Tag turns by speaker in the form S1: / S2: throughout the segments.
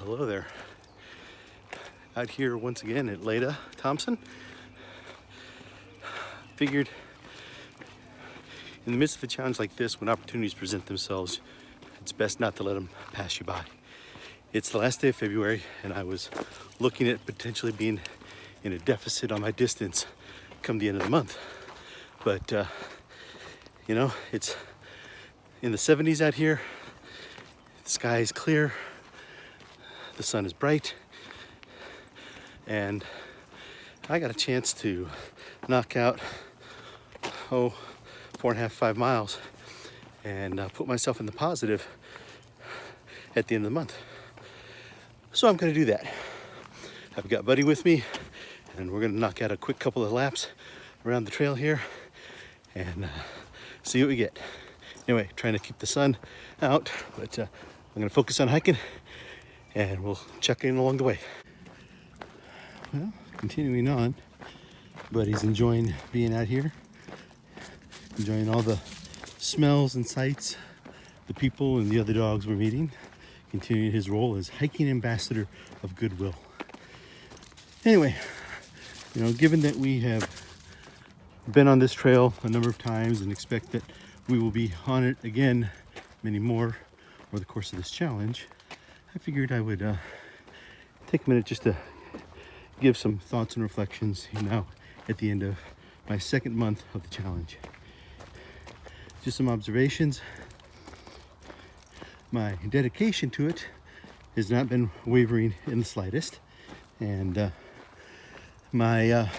S1: Hello there. Out here once again at Leita Thompson. Figured in the midst of a challenge like this, when opportunities present themselves, it's best not to let them pass you by. It's the last day of February and I was looking at potentially being in a deficit on my distance come the end of the month. But you know, it's in the 70s out here. The sky is clear. The sun is bright. And I got a chance to knock out 4.5, 5 miles and put myself in the positive at the end of the month. So I'm gonna do that. I've got Buddy with me and we're gonna knock out a quick couple of laps around the trail here and see what we get. Anyway, trying to keep the sun out, but I'm gonna focus on hiking and we'll check in along the way. Well, continuing on, Buddy's enjoying being out here, enjoying all the smells and sights, the people and the other dogs we're meeting, continuing his role as hiking ambassador of goodwill. Anyway, you know, given that we have been on this trail a number of times and expect that we will be on it again many more over the course of this challenge, I figured I would take a minute just to give some thoughts and reflections now at the end of my second month of the challenge. Just some observations. My dedication to it has not been wavering in the slightest, and my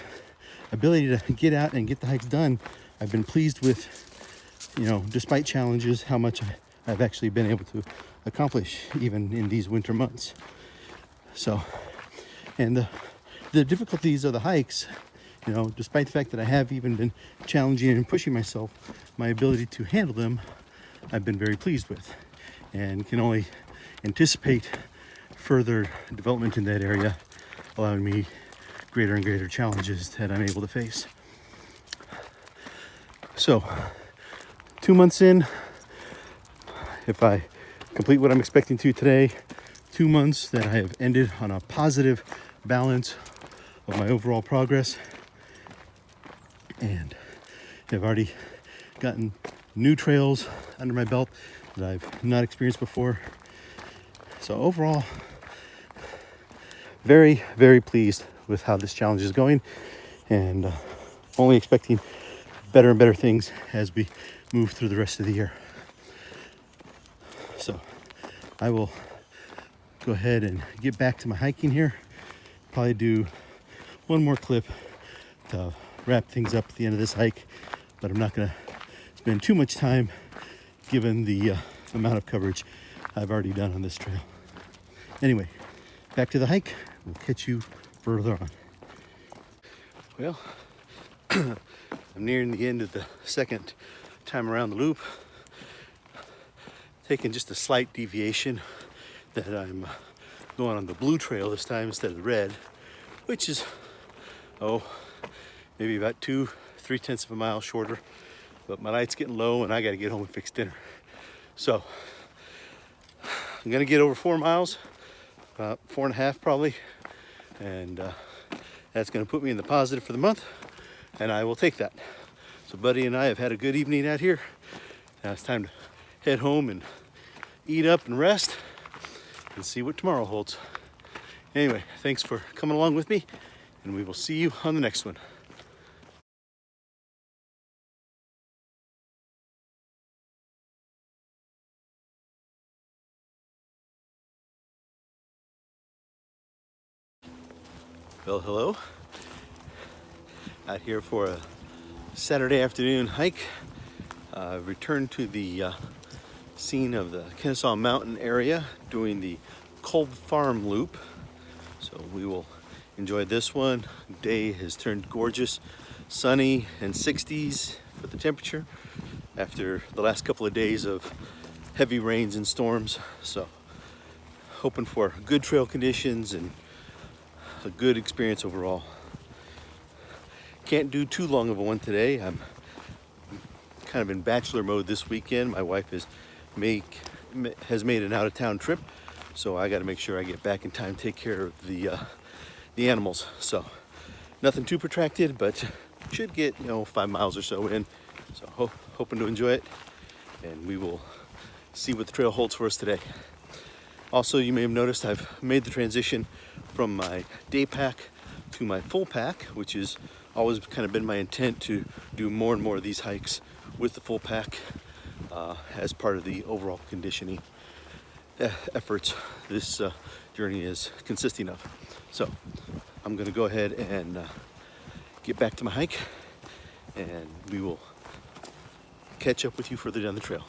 S1: ability to get out and get the hikes done, I've been pleased with, you know, despite challenges, how much I've actually been able to accomplish even in these winter months. So, and the difficulties of the hikes, you know, despite the fact that I have even been challenging and pushing myself, my ability to handle them, I've been very pleased with, and can only anticipate further development in that area, allowing me greater and greater challenges that I'm able to face. So, 2 months in, if I complete what I'm expecting to today, 2 months that I have ended on a positive balance of my overall progress, and I've already gotten new trails under my belt that I've not experienced before. So overall, very, very pleased with how this challenge is going, and only expecting better and better things as we move through the rest of the year. So I will go ahead and get back to my hiking here. Probably do one more clip to wrap things up at the end of this hike, but I'm not gonna spend too much time given the amount of coverage I've already done on this trail. Anyway, back to the hike. We'll catch you further on. Well, I'm nearing the end of the second time around the loop. Taking just a slight deviation that I'm going on the blue trail this time instead of the red, which is, maybe about 3/10 of a mile shorter, but my night's getting low and I gotta get home and fix dinner. So I'm gonna get over 4 miles, about 4.5 probably, and that's gonna put me in the positive for the month, and I will take that. So Buddy and I have had a good evening out here. Now it's time to head home and eat up and rest and see what tomorrow holds. Anyway, thanks for coming along with me, and we will see you on the next one. Well, hello. Out here for a Saturday afternoon hike. I've returned to the scene of the Kennesaw mountain area doing the Kolb farm loop. So we will enjoy this one. Day has turned gorgeous, sunny and 60s for the temperature after the last couple of days of heavy rains and storms. So hoping for good trail conditions and a good experience overall. Can't do too long of a one today. I'm kind of in bachelor mode this weekend. My wife has made an out-of-town trip So I got to make sure I get back in time to take care of the animals. So nothing too protracted, but should get 5 miles or so in. So hoping to enjoy it, and we will see what the trail holds for us today. Also, you may have noticed I've made the transition from my day pack to my full pack, which has always kind of been my intent to do more and more of these hikes with the full pack as part of the overall conditioning efforts this journey is consisting of. So I'm going to go ahead and get back to my hike, and we will catch up with you further down the trail.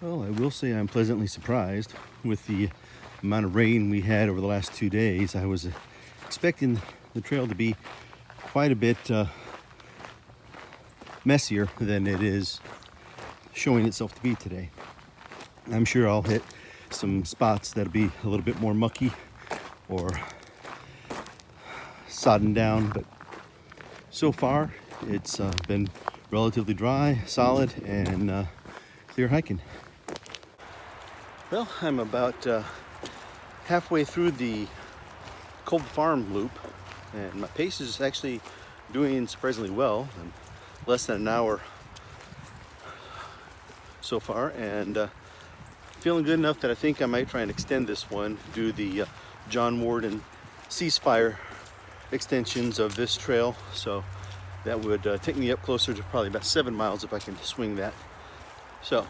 S1: Well, I will say I'm pleasantly surprised with the amount of rain we had over the last 2 days. I was expecting the trail to be quite a bit messier than it is showing itself to be today. I'm sure I'll hit some spots that'll be a little bit more mucky or sodden down, but so far it's been relatively dry, solid, and clear hiking. Well, I'm about halfway through the Kolb farm loop, and my pace is actually doing surprisingly well. I'm less than an hour so far, and feeling good enough that I think I might try and extend this one, do the John Warden ceasefire extensions of this trail. So that would take me up closer to probably about 7 miles if I can swing that. So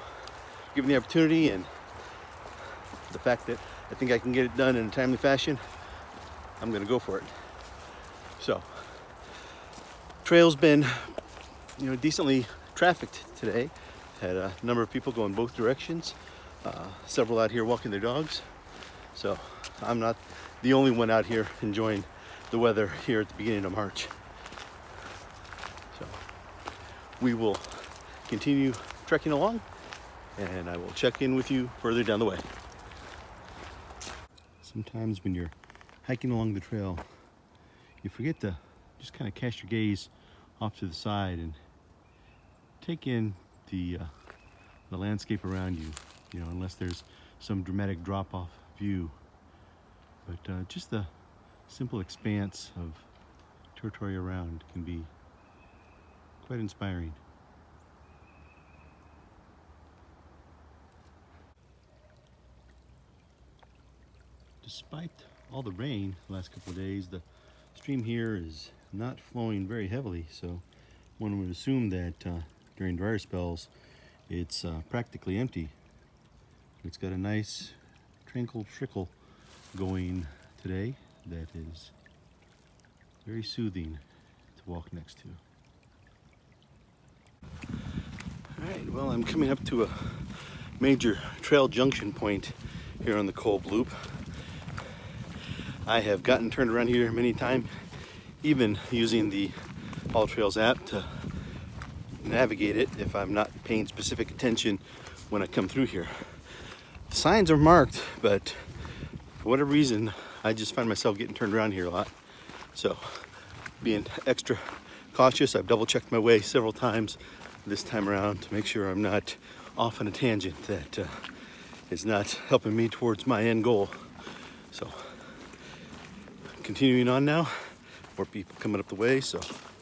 S1: given the opportunity and the fact that I think I can get it done in a timely fashion, I'm going to go for it. So trail's been decently trafficked today. Had a number of people going both directions, several out here walking their dogs. So I'm not the only one out here enjoying the weather here at the beginning of March. So we will continue trekking along, and I will check in with you further down the way. Sometimes when you're hiking along the trail, you forget to just kind of cast your gaze off to the side and take in the landscape around you, unless there's some dramatic drop-off view. But just the simple expanse of territory around can be quite inspiring. Despite all the rain the last couple of days, the stream here is not flowing very heavily, so one would assume that during drier spells it's practically empty. It's got a nice tranquil trickle going today that is very soothing to walk next to. Alright, well, I'm coming up to a major trail junction point here on the Kolb loop. I have gotten turned around here many times, even using the All Trails app to navigate it if I'm not paying specific attention when I come through here. The signs are marked, but for whatever reason, I just find myself getting turned around here a lot. So, being extra cautious, I've double checked my way several times this time around to make sure I'm not off on a tangent that is not helping me towards my end goal. So, continuing on now, more people coming up the way, so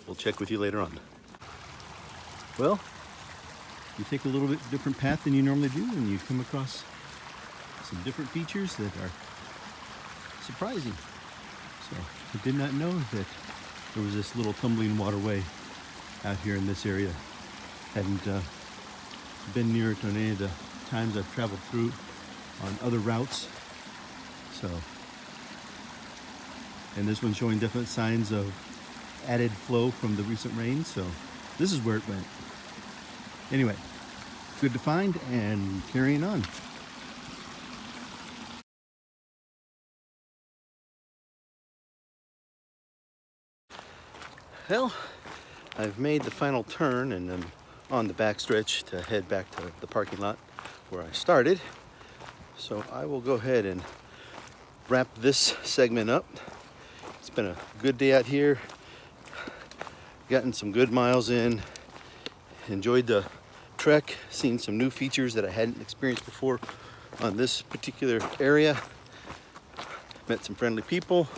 S1: we'll check with you later on. Well, you take a little bit different path than you normally do, and you come across some different features that are surprising. So I did not know that there was this little tumbling waterway out here in this area. Hadn't been near it on any of the times I've traveled through on other routes. So, and this one's showing definite signs of added flow from the recent rain, so this is where it went. Anyway, good to find, and carrying on. Well, I've made the final turn and I'm on the backstretch to head back to the parking lot where I started. So I will go ahead and wrap this segment up. It's been a good day out here. Gotten some good miles in. Enjoyed the trek, seen some new features that I hadn't experienced before on this particular area. Met some friendly people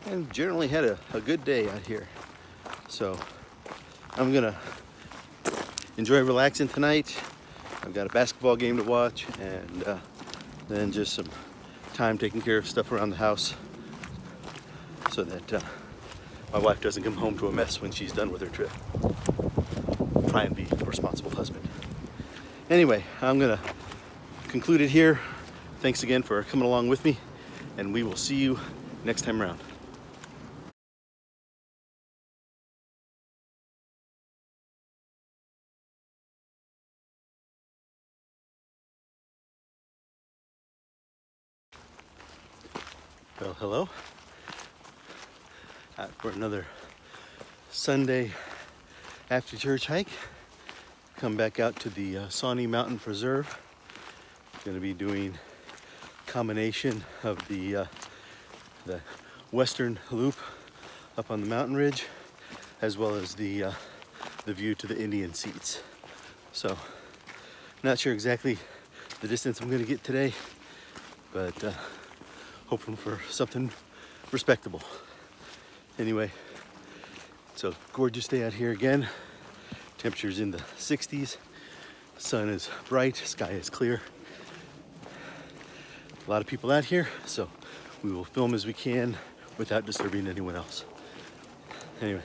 S1: and generally had a good day out here. So I'm gonna enjoy relaxing tonight. I've got a basketball game to watch, and then just some time taking care of stuff around the house so that my wife doesn't come home to a mess when she's done with her trip. Try and be a responsible husband. Anyway, I'm gonna conclude it here. Thanks again for coming along with me, and we will see you next time around. Well, hello. Out for another Sunday after church hike. Come back out to the Sawnee Mountain Preserve. Going to be doing a combination of the western loop up on the mountain ridge, as well as the view to the Indian seats. So, not sure exactly the distance I'm going to get today, but hoping for something respectable. Anyway, it's a gorgeous day out here again. Temperature's in the 60s. Sun is bright, sky is clear. A lot of people out here, so we will film as we can without disturbing anyone else. Anyway,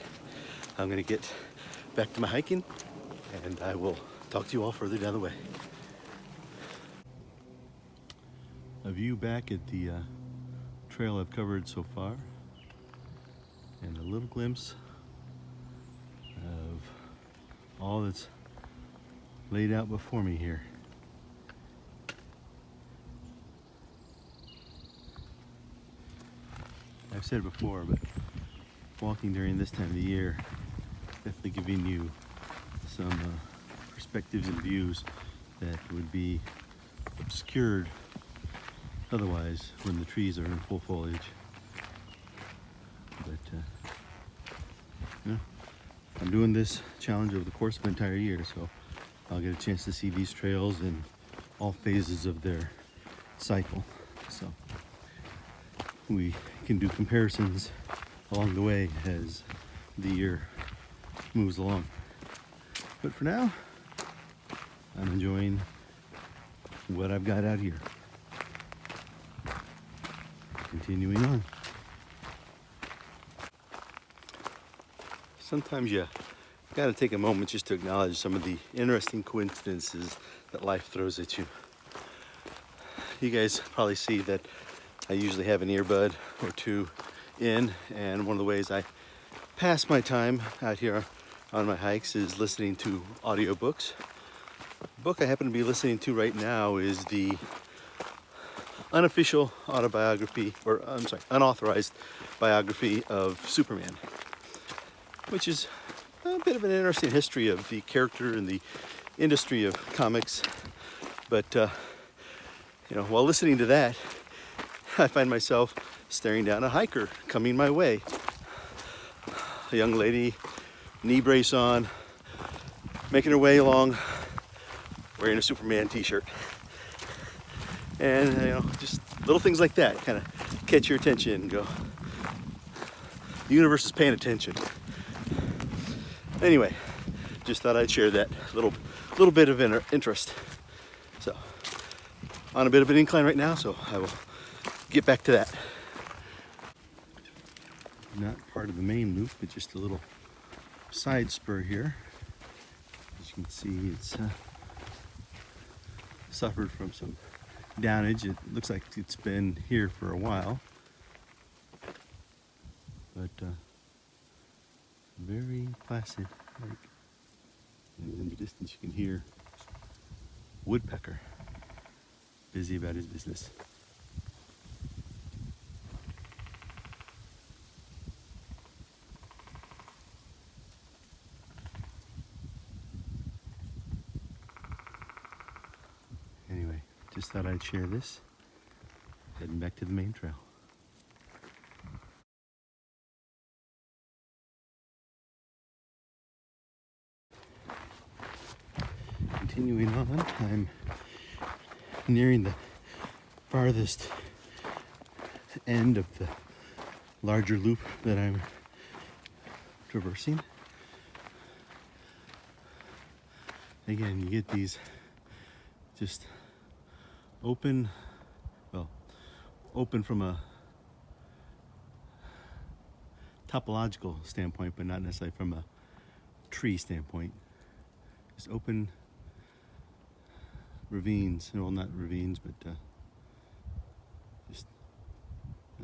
S1: I'm gonna get back to my hiking, and I will talk to you all further down the way. A view back at the trail I've covered so far, and a little glimpse of all that's laid out before me here. I've said it before, but walking during this time of the year definitely giving you some perspectives and views that would be obscured otherwise when the trees are in full foliage. But you know, I'm doing this challenge over the course of an entire year, so I'll get a chance to see these trails in all phases of their cycle. So we can do comparisons along the way as the year moves along. But for now, I'm enjoying what I've got out here. Continuing on. Sometimes you gotta take a moment just to acknowledge some of the interesting coincidences that life throws at you. You guys probably see that I usually have an earbud or two in, and one of the ways I pass my time out here on my hikes is listening to audiobooks. The book I happen to be listening to right now is the unofficial autobiography, or unauthorized biography of Superman, which is a bit of an interesting history of the character and the industry of comics. But you know, while listening to that, I find myself staring down a hiker coming my way. A young lady, knee brace on, making her way along, wearing a Superman t-shirt. And you know, just little things like that kind of catch your attention and go, the universe is paying attention. Anyway, just thought I'd share that little bit of interest. So, on a bit of an incline right now, so I will get back to that. Not part of the main loop, but just a little side spur here. As you can see, it's suffered from some damage. It looks like it's been here for a while, but very placid lake. And in the distance you can hear woodpecker busy about his business. Anyway, just thought I'd share this. Heading back to the main trail. Continuing on, I'm nearing the farthest end of the larger loop that I'm traversing. Again, you get these just open, well, open from a topological standpoint, but not necessarily from a tree standpoint. Just open ravines, well, not ravines, but just,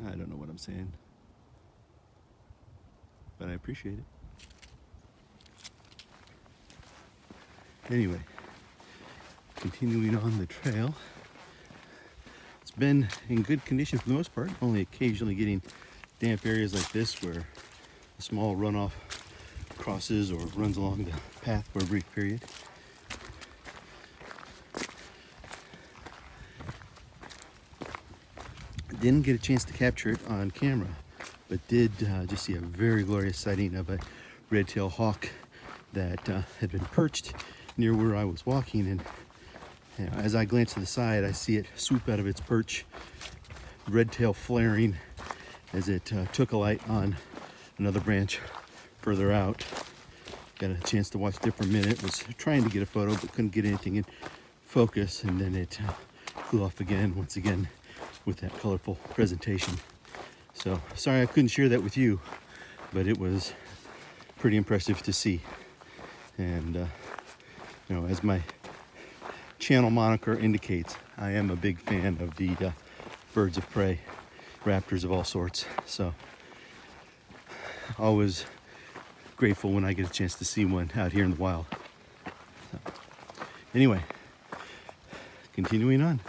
S1: I don't know what I'm saying, but I appreciate it. Anyway, continuing on the trail. It's been in good condition for the most part, only occasionally getting damp areas like this where a small runoff crosses or runs along the path for a brief period. Didn't get a chance to capture it on camera, but did just see a very glorious sighting of a red-tailed hawk that had been perched near where I was walking, and you know, as I glance to the side, I see it swoop out of its perch, red tail flaring as it took a light on another branch further out. Got a chance to watch it for a minute, was trying to get a photo but couldn't get anything in focus, and then it flew off again, once again with that colorful presentation. So sorry I couldn't share that with you, but it was pretty impressive to see. And you know, as my channel moniker indicates, I am a big fan of the birds of prey, raptors of all sorts. So always grateful when I get a chance to see one out here in the wild. So, anyway, continuing on.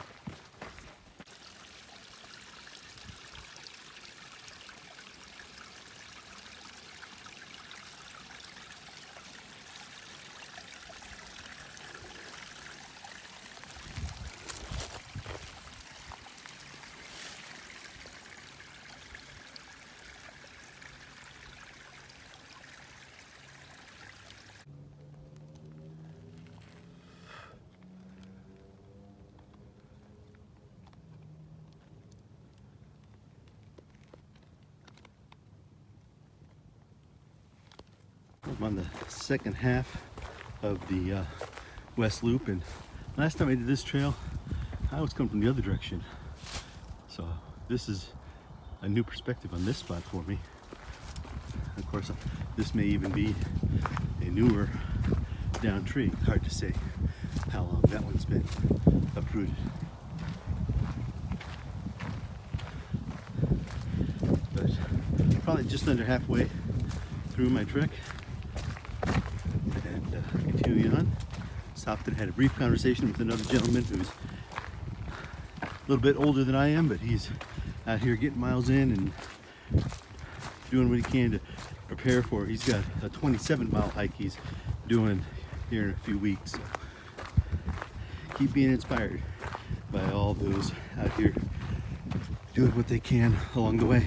S1: I'm on the second half of the west loop, and last time I did this trail I was coming from the other direction, so this is a new perspective on this spot for me. Of course, this may even be a newer down tree. Hard to say how long that one's been uprooted. But probably just under halfway through my trek, and continuing on. Stopped and had a brief conversation with another gentleman who's a little bit older than I am, but he's out here getting miles in and doing what he can to prepare for. He's got a 27-mile hike he's doing here in a few weeks. So keep being inspired by all those out here doing what they can along the way.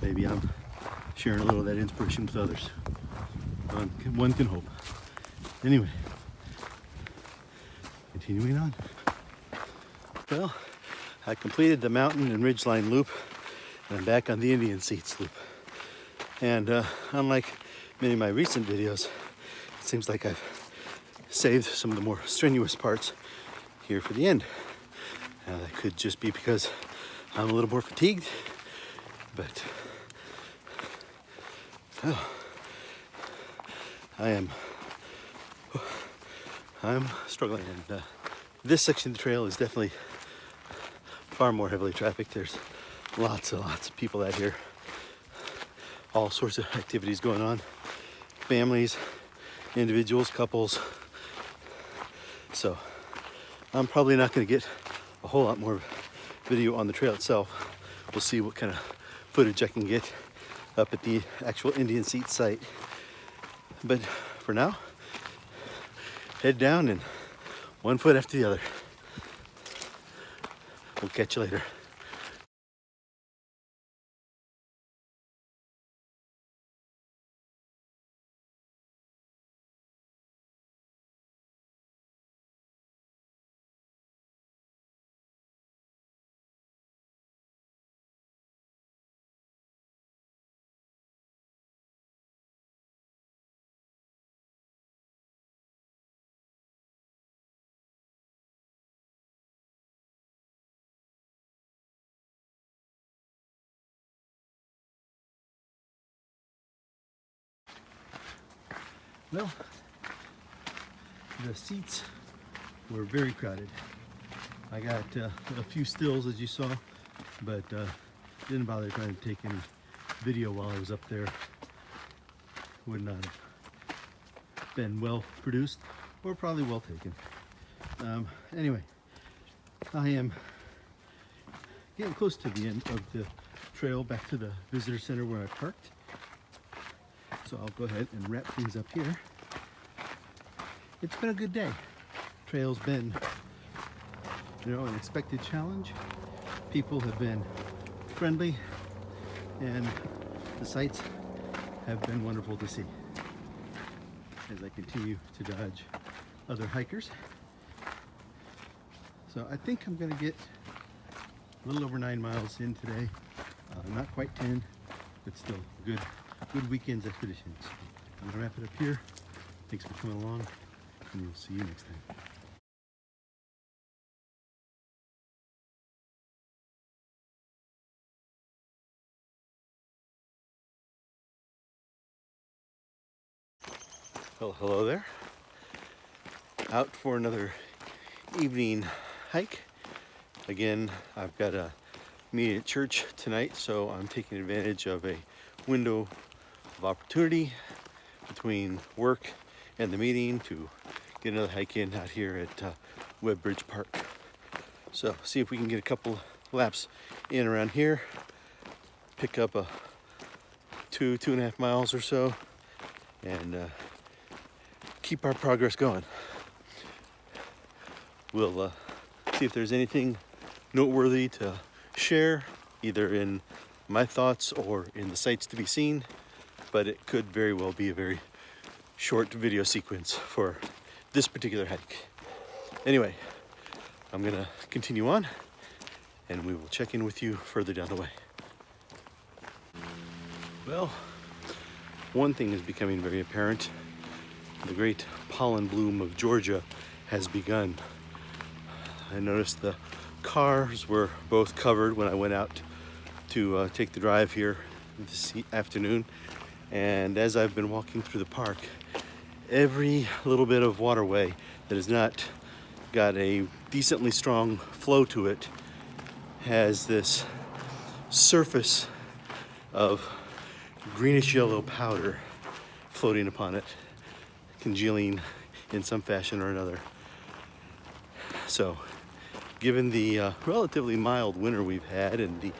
S1: Maybe I'm sharing a little of that inspiration with others. One can hope. Anyway, continuing on. Well, I completed the mountain and ridgeline loop, and I'm back on the Indian Seats loop. And unlike many of my recent videos, it seems like I've saved some of the more strenuous parts here for the end. That could just be because I'm a little more fatigued, but I'm struggling, and this section of the trail is definitely far more heavily trafficked. There's lots of people out here, all sorts of activities going on, families, individuals, couples. So I'm probably not going to get a whole lot more video on the trail itself. We'll see what kind of footage I can get up at the actual Indian Seat site. But for now, head down and one foot after the other. We'll catch you later. Well, the seats were very crowded. I got a few stills, as you saw, but didn't bother trying to take any video while I was up there. Would not have been well produced or probably well taken. Anyway, I am getting close to the end of the trail back to the visitor center where I parked. So I'll go ahead and wrap things up here. It's been a good day. Trail's been, an expected challenge. People have been friendly, and the sights have been wonderful to see as I continue to dodge other hikers. So I think I'm gonna get a little over 9 miles in today. Not quite 10, but still good weekend's expeditions. I'm gonna wrap it up here. Thanks for coming along, and we'll see you next time. Well, hello there. Out for another evening hike. Again, I've got a meeting at church tonight, so I'm taking advantage of a window of opportunity between work and the meeting to get another hike in out here at Webb Bridge Park. So see if we can get a couple laps in around here, pick up a 2.5 miles or so, and keep our progress going. We'll see if there's anything noteworthy to share, either in my thoughts or in the sights to be seen, but it could very well be a very short video sequence for this particular hike. Anyway, I'm gonna continue on, and we will check in with you further down the way. Well, one thing is becoming very apparent. The great pollen bloom of Georgia has begun. I noticed the cars were both covered when I went out to take the drive here this afternoon, and as I've been walking through the park, every little bit of waterway that has not got a decently strong flow to it has this surface of greenish yellow powder floating upon it, congealing in some fashion or another. So, given the relatively mild winter we've had and the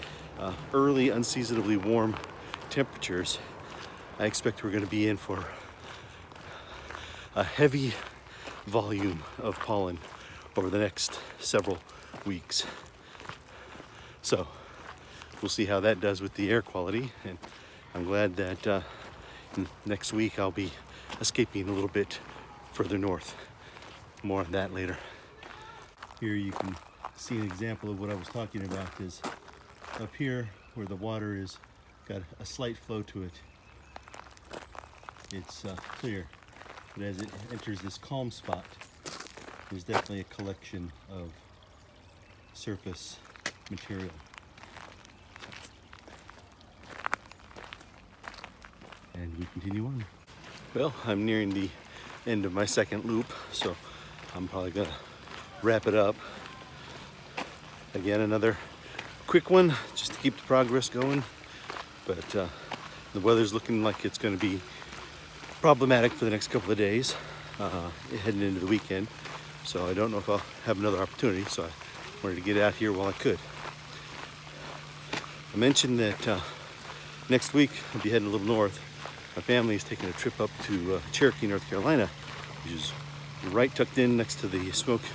S1: early unseasonably warm temperatures, I expect we're going to be in for a heavy volume of pollen over the next several weeks. So we'll see how that does with the air quality, and I'm glad that next week I'll be escaping a little bit further north. More on that later. Here you can see an example of what I was talking about. Is up here where the water is got a slight flow to it. It's clear, but as it enters this calm spot, there's definitely a collection of surface material. And we continue on. Well, I'm nearing the end of my second loop, so I'm probably gonna wrap it up. Again, another quick one just to keep the progress going, but the weather's looking like it's going to be problematic for the next couple of days heading into the weekend, so I don't know if I'll have another opportunity, so I wanted to get out here while I could. I mentioned that next week I'll be heading a little north. My family is taking a trip up to Cherokee, North Carolina, which is right tucked in next to the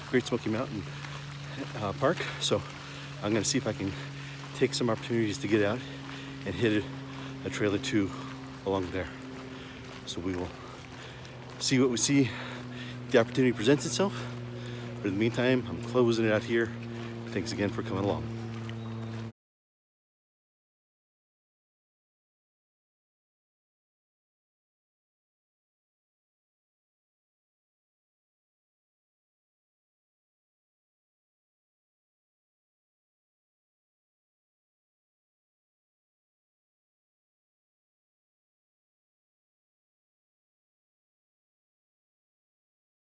S1: Great Smoky Mountain Park. So I'm going to see if I can take some opportunities to get out and hit a trail or two along there. So we will see what we see if the opportunity presents itself. But in the meantime, I'm closing it out here. Thanks again for coming along.